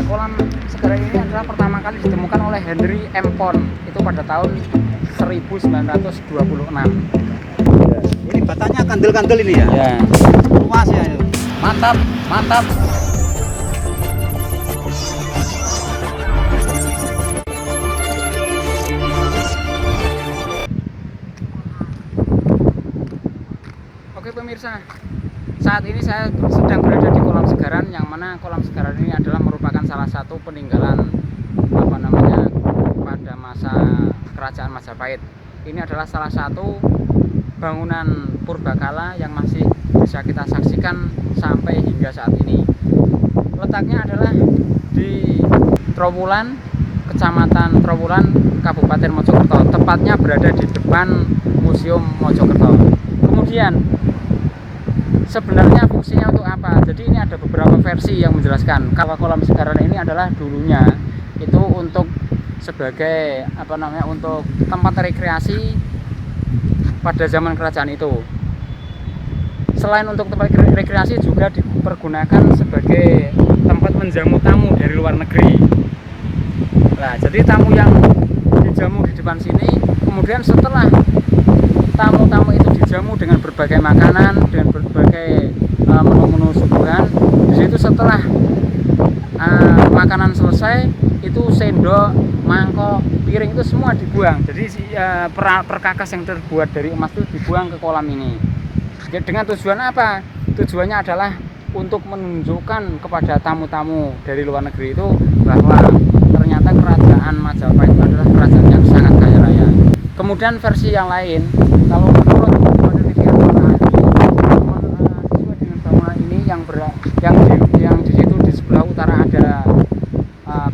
Kolam Segara ini adalah pertama kali ditemukan oleh Henry M. Pond itu pada tahun 1926. Ya. Ini batanya kandel-kandel ini ya? Ya. Luas ya. Mantap, mantap. Oke pemirsa, saat ini saya sedang berada di Kolam Segaran, yang mana Kolam Segaran ini adalah merupakan salah satu peninggalan pada masa kerajaan Majapahit. Ini adalah salah satu bangunan purbakala yang masih bisa kita saksikan sampai hingga saat ini. Letaknya adalah di Trowulan, Kecamatan Trowulan, Kabupaten Mojokerto. Tepatnya berada di depan Museum Mojokerto. Kemudian sebenarnya fungsinya untuk apa? Jadi ini ada beberapa versi yang menjelaskan kalau Kolam Segaran ini adalah dulunya itu untuk sebagai untuk tempat rekreasi pada zaman kerajaan itu. Selain untuk tempat rekreasi juga dipergunakan sebagai tempat menjamu tamu dari luar negeri. Nah, jadi tamu yang dijamu di depan sini, kemudian setelah tamu-tamu itu dijamu dengan berbagai makanan, dengan berbagai menu-menu suguhan. Di situ setelah makanan selesai, itu sendok, mangkok, piring itu semua dibuang. Jadi perkakas yang terbuat dari emas itu dibuang ke kolam ini. Dengan tujuan apa? Tujuannya adalah untuk menunjukkan kepada tamu-tamu dari luar negeri itu bahwa ternyata kerajaan Majapahit itu adalah kerajaan yang sangat kaya raya. Kemudian versi yang lain, kalau menurut penelitian para ahli, sesuai dengan bangunan ini yang di situ di sebelah utara ada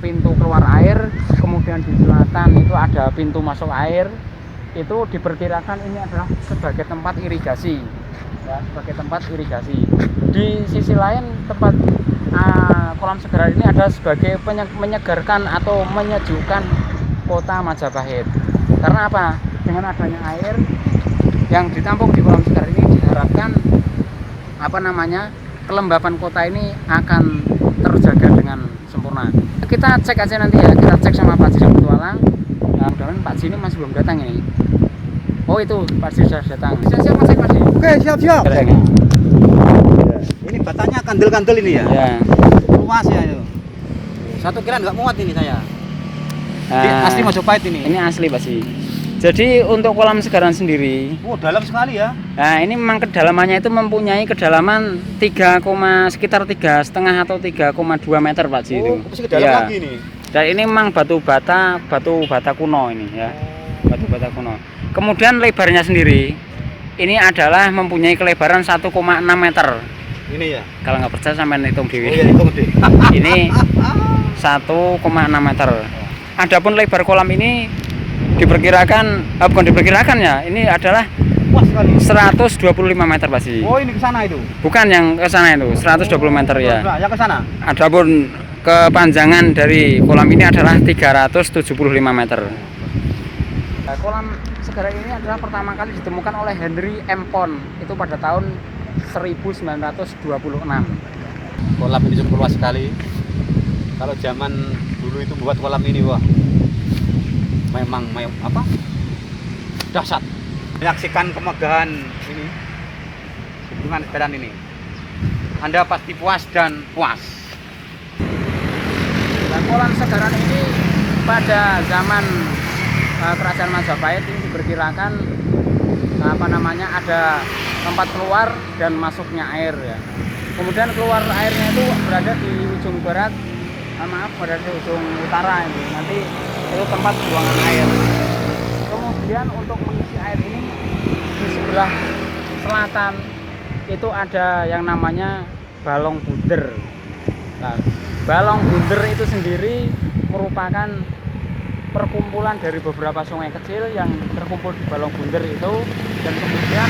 pintu keluar air, kemudian di selatan itu ada pintu masuk air. Itu diperkirakan ini adalah sebagai tempat irigasi, ya, sebagai tempat irigasi. Di sisi lain tempat Kolam Segaran ini ada sebagai menyegarkan atau menyejukkan kota Majapahit. Karena apa? Dengan adanya air yang ditampung di Kolam Segaran ini diharapkan kelembapan kota ini akan terjaga dengan sempurna. Kita cek aja nanti ya, kita cek sama Pak Haji yang petualang. Nah, mudah-mudahan Pak Haji ini masih belum datang ini. Oh itu Pak Haji sudah datang. Siap ngecek Pak Haji. Oke, siap-siap. Ya. Ini batanya kandel-kandel ini ya? Ya. Luas ya itu. Satu kira nggak muat ini saya. Ini asli Majapahit ini. Ini asli Pak Haji. Jadi untuk Kolam Segaran sendiri, Dalam sekali ya. nah ini memang kedalamannya itu mempunyai kedalaman sekitar 3,5 atau 3,2 meter Pak Haji itu. Masih ke dalam lagi nih. Dan ini memang batu bata kuno ini ya. Batu bata kuno. Kemudian lebarnya sendiri ini adalah mempunyai kelebaran 1,6 meter. Ini ya. Kalau nggak percaya sampai hitung dewi. Iya, hitung deh. Ini 1,6 meter. Adapun lebar kolam ini ini adalah Luas sekali. 125 meter Pak Haji. Oh, ini ke sana itu. Bukan yang ke sana itu, 120 meter ya. Yang ke sana. Adapun kepanjangan dari kolam ini adalah 375 meter. Kolam Segaran ini adalah pertama kali ditemukan oleh Henry M. Pond itu pada tahun 1926. Kolam ini cukup luas sekali. Kalau zaman dulu itu buat kolam ini, wah, memang dahsyat. Menyaksikan kemegahan ini, hubungan segaran ini, Anda pasti puas dan puas. Dan Kolam Segaran ini pada zaman kerajaan Majapahit ini diperkirakan ada tempat keluar dan masuknya air ya. Kemudian keluar airnya itu berada di ujung barat, berada di ujung utara ini. Nanti itu tempat buangan air. Kemudian untuk mengisi air ini di sebelah selatan itu ada yang namanya Balong Bunder. Nah, Balong Bunder itu sendiri merupakan perkumpulan dari beberapa sungai kecil yang terkumpul di Balong Bunder itu, dan kemudian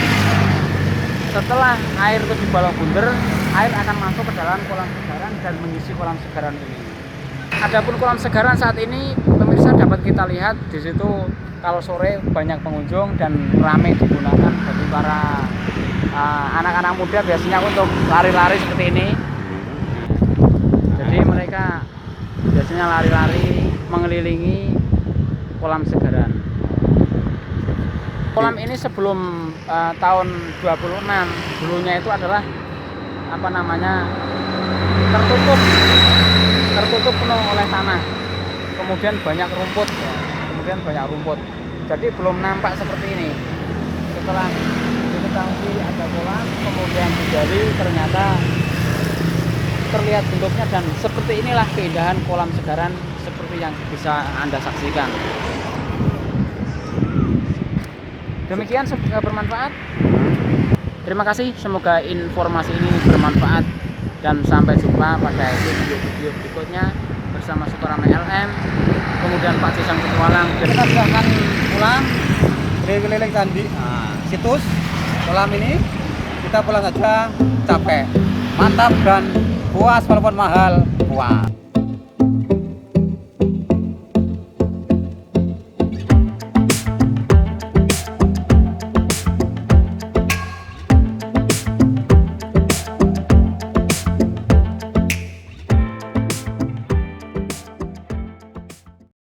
setelah air itu di Balong Bunder, air akan masuk ke dalam Kolam Segaran dan mengisi Kolam Segaran ini. Adapun Kolam Segaran saat ini pemirsa dapat kita lihat di situ kalau sore banyak pengunjung dan ramai digunakan bagi para anak-anak muda biasanya untuk lari-lari seperti ini. Jadi mereka biasanya lari-lari mengelilingi kolam Segaran. Kolam ini sebelum tahun 26 dulunya itu adalah apa namanya, tertutup penuh oleh tanah, kemudian banyak rumput ya. Jadi belum nampak seperti ini. Setelah diketahui ada kolam, kemudian digali, ternyata terlihat bentuknya, dan seperti inilah keindahan kolam Segaran seperti yang bisa Anda saksikan. Demikian, semoga bermanfaat. Terima kasih, semoga informasi ini bermanfaat, dan sampai jumpa pada video-video berikutnya bersama Sukarame LM, kemudian Pak Cisang Petualang. Kita sudah akan pulang dari keliling candi, situs kolam ini. Kita pulang saja, capek, mantap dan puas walaupun mahal, puas.